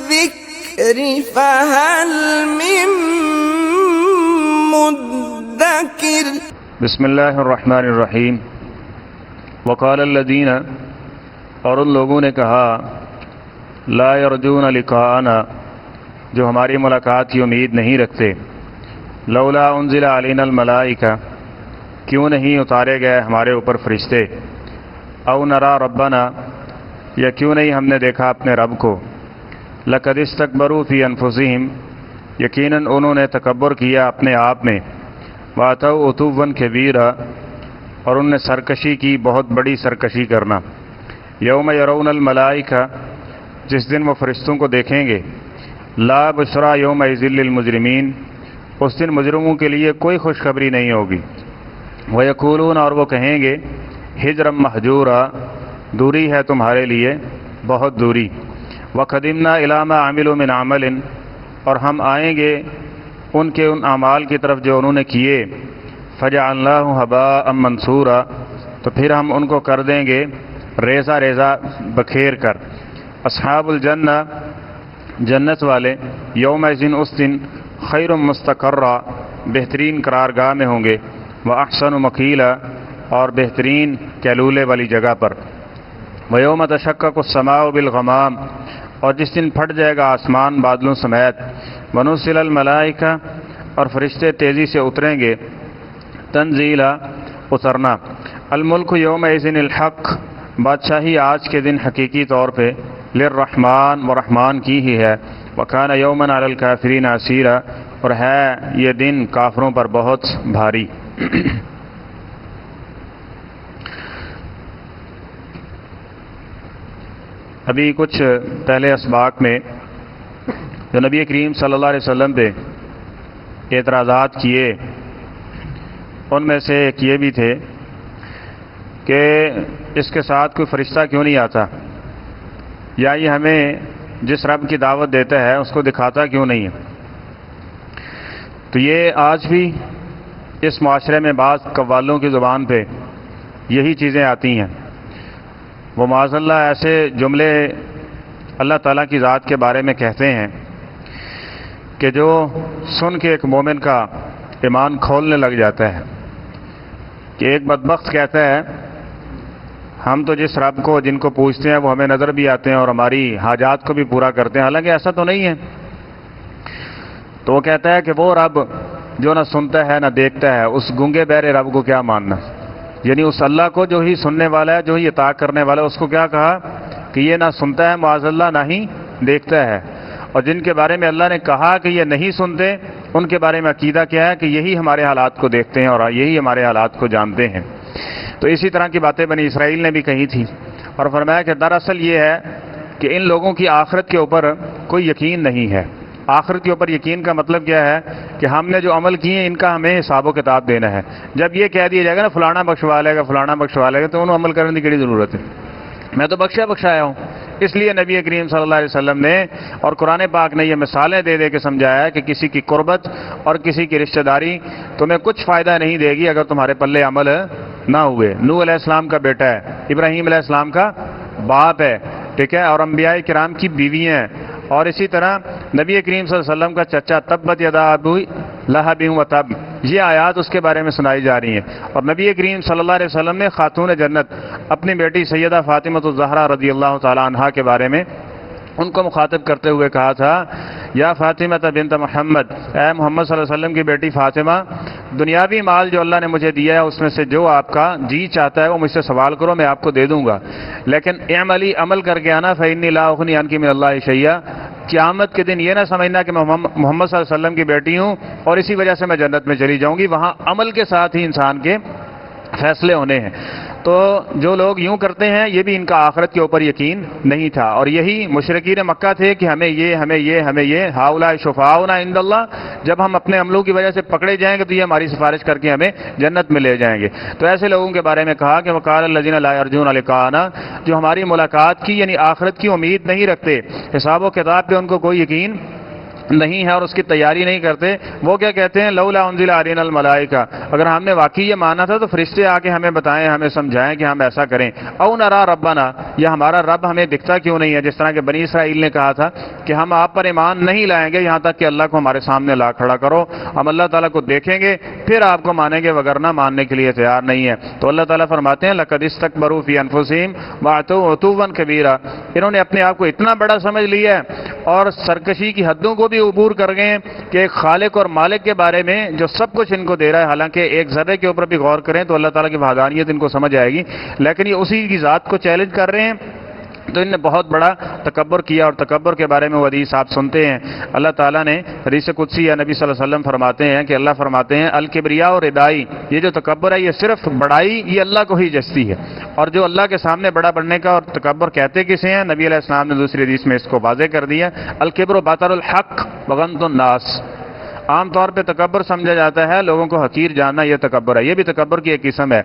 الذكر فهل من مدكر بسم اللہ الرحمن الرحیم وقال الذین، اور ان لوگوں نے کہا لا یرجون لقاءنا، جو ہماری ملاقات کی امید نہیں رکھتے، لولا انزل علینا الملائکہ، کیوں نہیں اتارے گئے ہمارے اوپر فرشتے، او نرا ربنا، یا کیوں نہیں ہم نے دیکھا اپنے رب کو، لقد استکبروا فی انفسہم، یقیناً انہوں نے تکبر کیا اپنے آپ میں، واتوا عتوا کبیرا، اور ان نے سرکشی کی، بہت بڑی سرکشی کرنا، یوم یرون الملائکہ، جس دن وہ فرشتوں کو دیکھیں گے، لا بشرا یومئذ للمجرمین، اس دن مجرموں کے لیے کوئی خوشخبری نہیں ہوگی، ویقولون، اور وہ کہیں گے، ہجرا مہجورا، دوری ہے تمہارے لیے بہت دوری، وقدمنا الی ما عملوا من عمل، اور ہم آئیں گے ان کے ان اعمال کی طرف جو انہوں نے کیے، فجعلناہ ہباء منثورا، تو پھر ہم ان کو کر دیں گے ریزہ ریزہ بکھیر کر، اصحاب الجنہ، جنت والے، یومئذ، اس دن، خیر مستقرا، بہترین قرارگاہ میں ہوں گے، واحسن مقیلا، اور بہترین کیلولے والی جگہ پر، ویوم تشقق السماء بالغمام، اور جس دن پھٹ جائے گا آسمان بادلوں سمیت، ونزل الملائکہ، اور فرشتے تیزی سے اتریں گے، تنزیلا، اترنا، الملک یومئذ الحق، بادشاہی آج کے دن حقیقی طور پہ للرحمن، و رحمان کی ہی ہے، وکان یوما علی الکافرین عسیرا، اور ہے یہ دن کافروں پر بہت بھاری۔ ابھی کچھ پہلے اسباق میں جو نبی کریم صلی اللہ علیہ وسلم پہ اعتراضات کیے، ان میں سے ایک یہ بھی تھے کہ اس کے ساتھ کوئی فرشتہ کیوں نہیں آتا، یا یہ ہمیں جس رب کی دعوت دیتا ہے اس کو دکھاتا کیوں نہیں ہے۔ تو یہ آج بھی اس معاشرے میں بعض قوالوں کی زبان پہ یہی چیزیں آتی ہیں، وہ معاذ اللہ ایسے جملے اللہ تعالیٰ کی ذات کے بارے میں کہتے ہیں کہ جو سن کے ایک مومن کا ایمان کھولنے لگ جاتا ہے، کہ ایک بدبخت کہتا ہے ہم تو جس رب کو، جن کو پوچھتے ہیں وہ ہمیں نظر بھی آتے ہیں اور ہماری حاجات کو بھی پورا کرتے ہیں، حالانکہ ایسا تو نہیں ہے۔ تو وہ کہتا ہے کہ وہ رب جو نہ سنتا ہے نہ دیکھتا ہے، اس گنگے بہرے رب کو کیا ماننا، یعنی اس اللہ کو جو ہی سننے والا ہے، جو ہی عطا کرنے والا ہے، اس کو کیا کہا کہ یہ نہ سنتا ہے معاذ اللہ، نہ ہی دیکھتا ہے، اور جن کے بارے میں اللہ نے کہا کہ یہ نہیں سنتے، ان کے بارے میں عقیدہ کیا ہے کہ یہی ہمارے حالات کو دیکھتے ہیں اور یہی ہمارے حالات کو جانتے ہیں۔ تو اسی طرح کی باتیں بنی اسرائیل نے بھی کہی تھی، اور فرمایا کہ دراصل یہ ہے کہ ان لوگوں کی آخرت کے اوپر کوئی یقین نہیں ہے۔ آخرت کے اوپر یقین کا مطلب کیا ہے کہ ہم نے جو عمل کیے ان کا ہمیں حساب و کتاب دینا ہے۔ جب یہ کہہ دیا جائے گا نا فلانا بخشوا لے گا، فلانا بخشوا لے گا، تو انہوں عمل کرنے کی ضرورت ہے، میں تو بخشایا ہوں۔ اس لیے نبی کریم صلی اللہ علیہ وسلم نے اور قرآن پاک نے یہ مثالیں دے دے کے سمجھایا ہے کہ کسی کی قربت اور کسی کی رشتہ داری تمہیں کچھ فائدہ نہیں دے گی اگر تمہارے پلے عمل نہ ہوئے۔ نوح علیہ السلام کا بیٹا ہے، ابراہیم علیہ السلام کا باپ ہے، ٹھیک ہے، اور انبیاء کرام کی بیویاں ہیں، اور اسی طرح نبی کریم صلی اللہ علیہ وسلم کا چچا تبت یدا ابی لہب وتب، یہ آیات اس کے بارے میں سنائی جا رہی ہیں۔ اور نبی کریم صلی اللہ علیہ وسلم نے خاتون جنت اپنی بیٹی سیدہ فاطمہ الزہرا رضی اللہ تعالی عنہا کے بارے میں ان کو مخاطب کرتے ہوئے کہا تھا، یا فاطمہ بنت محمد، اے محمد صلی اللہ علیہ وسلم کی بیٹی فاطمہ، دنیاوی مال جو اللہ نے مجھے دیا ہے اس میں سے جو آپ کا جی چاہتا ہے وہ مجھ سے سوال کرو، میں آپ کو دے دوں گا، لیکن اعملی، عمل کر کے آنا، فإنی لا أغنی عنک من اللہ شیئا، قیامت کے دن یہ نہ سمجھنا کہ میں محمد صلی اللہ علیہ وسلم کی بیٹی ہوں اور اسی وجہ سے میں جنت میں چلی جاؤں گی، وہاں عمل کے ساتھ ہی انسان کے فیصلے ہونے ہیں۔ تو جو لوگ یوں کرتے ہیں یہ بھی ان کا آخرت کے اوپر یقین نہیں تھا، اور یہی مشرکین مکہ تھے کہ ہمیں یہ ہؤلاء شفاعؤنا عند اللہ، جب ہم اپنے عملوں کی وجہ سے پکڑے جائیں گے تو یہ ہماری سفارش کر کے ہمیں جنت میں لے جائیں گے۔ تو ایسے لوگوں کے بارے میں کہا کہ وقال الذین لا یرجون لقاءنا، جو ہماری ملاقات کی یعنی آخرت کی امید نہیں رکھتے، حساب و کتاب پہ ان کو کوئی یقین نہیں ہے اور اس کی تیاری نہیں کرتے، وہ کیا کہتے ہیں لولا انزل علینا الملائکہ، اگر ہم نے واقعی یہ مانا تھا تو فرشتے آ کے ہمیں بتائیں، ہمیں سمجھائیں کہ ہم ایسا کریں، او نرا ربنا، یا ہمارا رب ہمیں دکھتا کیوں نہیں ہے، جس طرح کہ بنی اسرائیل نے کہا تھا کہ ہم آپ پر ایمان نہیں لائیں گے یہاں تک کہ اللہ کو ہمارے سامنے لا کھڑا کرو، ہم اللہ تعالیٰ کو دیکھیں گے پھر آپ کو مانیں گے، وگرنہ ماننے کے لیے تیار نہیں ہے۔ تو اللہ تعالیٰ فرماتے ہیں لقد استکبروا فی انفسہم وعتوا عتوا کبیرا، انہوں نے اپنے آپ کو اتنا بڑا سمجھ لیا ہے اور سرکشی کی حدوں کو بھی عبور کر گئے ہیں کہ ایک خالق اور مالک کے بارے میں جو سب کچھ ان کو دے رہا ہے، حالانکہ ایک ذرے کے اوپر بھی غور کریں تو اللہ تعالیٰ کی وحدانیت ان کو سمجھ آئے گی، لیکن یہ اسی کی ذات کو چیلنج کر رہے ہیں، تو ان نے بہت بڑا تکبر کیا۔ اور تکبر کے بارے میں وہ حدیث آپ سنتے ہیں، اللہ تعالیٰ نے حدیث قدسی یا نبی صلی اللہ علیہ وسلم فرماتے ہیں کہ اللہ فرماتے ہیں الکبریا اور ردائی، یہ جو تکبر ہے یہ صرف بڑائی یہ اللہ کو ہی جچتی ہے، اور جو اللہ کے سامنے بڑا بننے کا اور تکبر کہتے کسے ہیں، نبی علیہ السلام نے دوسری حدیث میں اس کو واضح کر دیا، الکبر بطر الحق وغمط الناس، عام طور پہ تکبر سمجھا جاتا ہے لوگوں کو حقیر جاننا، یہ تکبر ہے، یہ بھی تکبر کی ایک قسم ہے،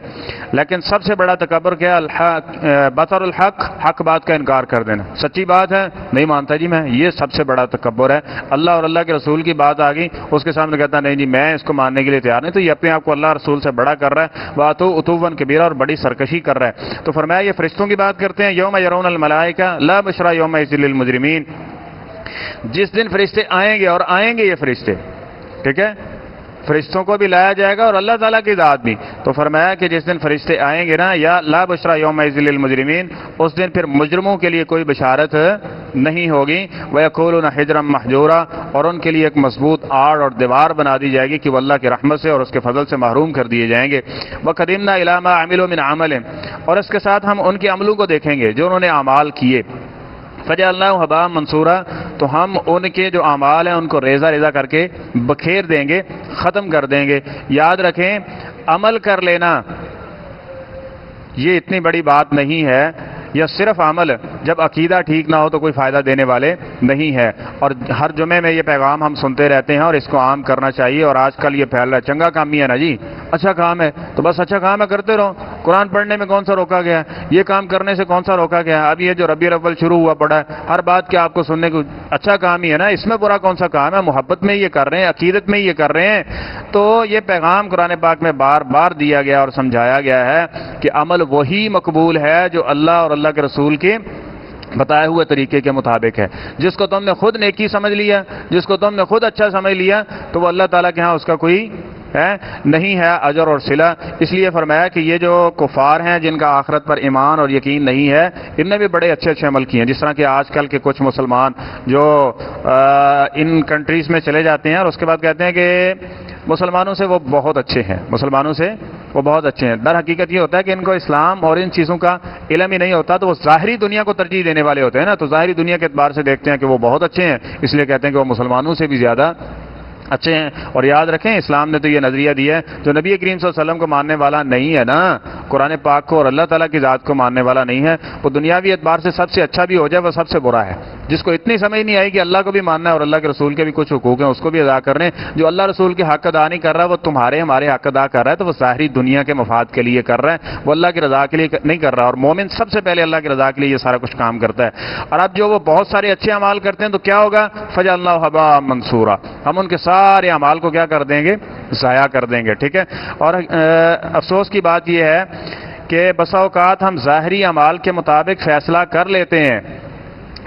لیکن سب سے بڑا تکبر کیا ہے؟ بطر الحق، حق بات کا انکار کر دینا، سچی بات ہے نہیں مانتا جی میں، یہ سب سے بڑا تکبر ہے۔ اللہ اور اللہ کے رسول کی بات آ گئی، اس کے سامنے کہتا نہیں جی میں اس کو ماننے کے لیے تیار نہیں، تو یہ اپنے آپ کو اللہ رسول سے بڑا کر رہا ہے، باتو اتوون کبیرہ، اور بڑی سرکشی کر رہا ہے۔ تو فرمایا یہ فرشتوں کی بات کرتے ہیں، یوم یرون الملائکہ لا بشرا یومئذ للمجرمین، جس دن فرشتے آئیں گے، اور آئیں گے یہ فرشتے، ٹھیک ہے، فرشتوں کو بھی لایا جائے گا اور اللہ تعالیٰ کی ذات بھی، تو فرمایا کہ جس دن فرشتے آئیں گے نا، یا لا بشرا یومئذ للمجرمین، اس دن پھر مجرموں کے لیے کوئی بشارت نہیں ہوگی، وَيَقُولُونَ حِجْرًا مَحْجُورًا، اور ان کے لیے ایک مضبوط آڑ اور دیوار بنا دی جائے گی کہ وہ اللہ کی رحمت سے اور اس کے فضل سے محروم کر دیے جائیں گے۔ وَقَدِمْنَا إِلَىٰ مَا عَمِلُوا مِنْ عَمَلٍ، اور اس کے ساتھ ہم ان کے عملوں کو دیکھیں گے جو انہوں نے اعمال کیے، فجعلناہ ھباء منصورا، تو ہم ان کے جو اعمال ہیں ان کو ریزہ ریزہ کر کے بکھیر دیں گے، ختم کر دیں گے۔ یاد رکھیں عمل کر لینا یہ اتنی بڑی بات نہیں ہے، یا صرف عمل جب عقیدہ ٹھیک نہ ہو تو کوئی فائدہ دینے والے نہیں ہے، اور ہر جمعے میں یہ پیغام ہم سنتے رہتے ہیں اور اس کو عام کرنا چاہیے، اور آج کل یہ پھیل رہا ہے چنگا کام ہی ہے نا جی، اچھا کام ہے تو بس اچھا کام ہے کرتے رہو، قرآن پڑھنے میں کون سا روکا گیا ہے، یہ کام کرنے سے کون سا روکا گیا ہے، اب یہ جو ربیع الاول شروع ہوا پڑا ہے ہر بات کے آپ کو سننے کو اچھا کام ہی ہے نا، اس میں برا کون سا کام ہے، محبت میں یہ کر رہے ہیں، عقیدت میں یہ کر رہے ہیں۔ تو یہ پیغام قرآن پاک میں بار بار دیا گیا اور سمجھایا گیا ہے کہ عمل وہی مقبول ہے جو اللہ اور اللہ کے رسول کے بتائے ہوئے طریقے کے مطابق ہے، جس کو تم نے خود نیکی سمجھ لیا، جس کو تم نے خود اچھا سمجھ لیا، تو وہ اللہ تعالیٰ کے ہاں اس کا کوئی نہیں ہے اجر اور صلہ۔ اس لیے فرمایا کہ یہ جو کفار ہیں جن کا آخرت پر ایمان اور یقین نہیں ہے، ان نے بھی بڑے اچھے اچھے عمل کیے ہیں، جس طرح کہ آج کل کے کچھ مسلمان جو ان کنٹریز میں چلے جاتے ہیں اور اس کے بعد کہتے ہیں کہ مسلمانوں سے وہ بہت اچھے ہیں، مسلمانوں سے وہ بہت اچھے ہیں، در حقیقت یہ ہوتا ہے کہ ان کو اسلام اور ان چیزوں کا علم ہی نہیں ہوتا، تو وہ ظاہری دنیا کو ترجیح دینے والے ہوتے ہیں نا، تو ظاہری دنیا کے اعتبار سے دیکھتے ہیں کہ وہ بہت اچھے ہیں، اس لیے کہتے ہیں کہ وہ مسلمانوں سے بھی زیادہ اچھے ہیں۔ اور یاد رکھیں اسلام نے تو یہ نظریہ دیا ہے جو نبی کریم صلی اللہ علیہ وسلم کو ماننے والا نہیں ہے نا، قرآن پاک کو اور اللہ تعالیٰ کی ذات کو ماننے والا نہیں ہے، وہ دنیاوی اعتبار سے سب سے اچھا بھی ہو جائے وہ سب سے برا ہے۔ جس کو اتنی سمجھ نہیں آئی کہ اللہ کو بھی ماننا ہے اور اللہ کے رسول کے بھی کچھ حقوق ہیں اس کو بھی ادا کرنے، جو اللہ رسول کے حق ادا نہیں کر رہا وہ تمہارے ہمارے حق ادا کر رہا ہے، تو وہ ظاہری دنیا کے مفاد کے لیے کر رہا ہے، وہ اللہ کی رضا کے لیے نہیں کر رہا، اور مومن سب سے پہلے اللہ کی رضا کے لیے یہ سارا کچھ کام کرتا ہے۔ اور اب جو وہ بہت سارے اچھے اعمال کرتے ہیں تو کیا ہوگا، فجعلناہ ھباء منصورا، ہم ان کے سارے اعمال کو کیا کر دیں گے، ضائع کر دیں گے، ٹھیک ہے۔ اور افسوس کی بات یہ ہے کہ بسا اوقات ہم ظاہری اعمال کے مطابق فیصلہ کر لیتے ہیں،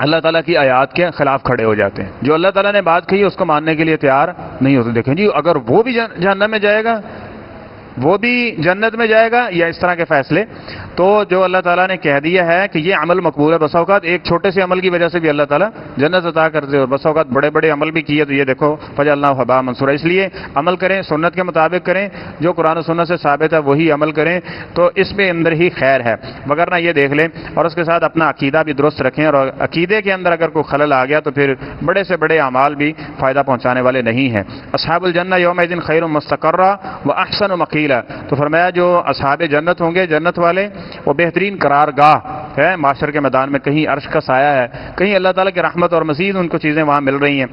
اللہ تعالیٰ کی آیات کے خلاف کھڑے ہو جاتے ہیں، جو اللہ تعالیٰ نے بات کہی اس کو ماننے کے لیے تیار نہیں ہوتے۔ دیکھیں جی اگر وہ بھی جہنم میں جائے گا، وہ بھی جنت میں جائے گا، یا اس طرح کے فیصلے، تو جو اللہ تعالیٰ نے کہہ دیا ہے کہ یہ عمل مقبول ہے، بسا اوقات ایک چھوٹے سے عمل کی وجہ سے بھی اللہ تعالیٰ جنت عطا کرتے ہیں، اور بسا اوقات بڑے بڑے عمل بھی کیے تو یہ دیکھو فجعلناہ ھباء منصورا۔ اس لیے عمل کریں، سنت کے مطابق کریں، جو قرآن و سنت سے ثابت ہے وہی عمل کریں، تو اس میں اندر ہی خیر ہے، وگرنہ یہ دیکھ لیں، اور اس کے ساتھ اپنا عقیدہ بھی درست رکھیں، اور عقیدے کے اندر اگر کوئی خلل آ گیا تو پھر بڑے سے بڑے اعمال بھی فائدہ پہنچانے والے نہیں ہیں۔ اصحاب الجنہ یومئذ خیر مستقرا واحسن مقیلا، تو فرمایا جو اصحاب جنت ہوں گے، جنت والے، وہ بہترین قرار گاہ ہے معاشر کے میدان میں، کہیں عرش کا سایہ ہے، کہیں اللہ تعالیٰ کی رحمت اور مزید ان کو چیزیں وہاں مل رہی ہیں،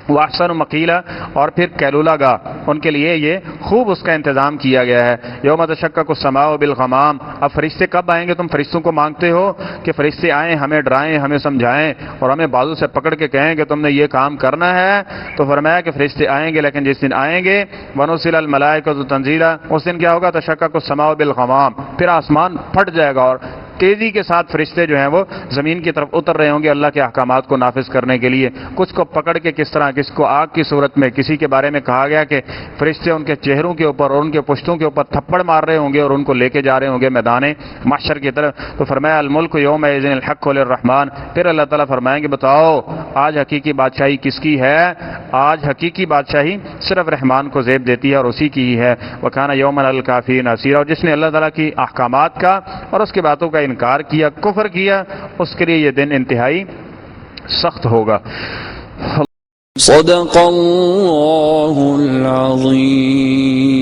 واحسن مقیلا، اور پھر کیلولہ گاہ ان کے لیے یہ خوب اس کا انتظام کیا گیا ہے۔ یوم تشقق السماء بالغمام، اب فرشتے کب آئیں گے؟ تم فرشتوں کو مانگتے ہو کہ فرشتے آئیں، ہمیں ڈرائیں، ہمیں سمجھائیں اور ہمیں بازو سے پکڑ کے کہیں کہ تم نے یہ کام کرنا ہے، تو فرمایا کہ فرشتے آئیں گے، لیکن جس دن آئیں گے ونزل الملائکۃ تنزیلا، اس دن کیا ہوگا؟ تشقق السماء بالغمام، پھر آسمان پھٹ جائے گا اور تیزی کے ساتھ فرشتے جو ہیں وہ زمین کی طرف اتر رہے ہوں گے اللہ کے احکامات کو نافذ کرنے کے لیے۔ کچھ کو پکڑ کے کس طرح، کس کو آگ کی صورت میں، کسی کے بارے میں کہا گیا کہ فرشتے ان کے چہروں کے اوپر اور ان کے پشتوں کے اوپر تھپڑ مار رہے ہوں گے اور ان کو لے کے جا رہے ہوں گے میدان محشر کی طرف۔ تو فرمایا الملک یومئذ الحق للرحمن، پھر اللہ تعالیٰ فرمائیں گے بتاؤ آج حقیقی بادشاہی کس کی ہے؟ آج حقیقی بادشاہی صرف رحمان کو زیب دیتی ہے اور اسی کی ہی ہے۔ وکان یوما علی الکافرین عسیرا، اور جس نے اللہ تعالیٰ کی احکامات کا اور اس کی باتوں کا انکار کیا، کفر کیا، اس کے لیے یہ دن انتہائی سخت ہوگا۔ صدق اللہ العظیم۔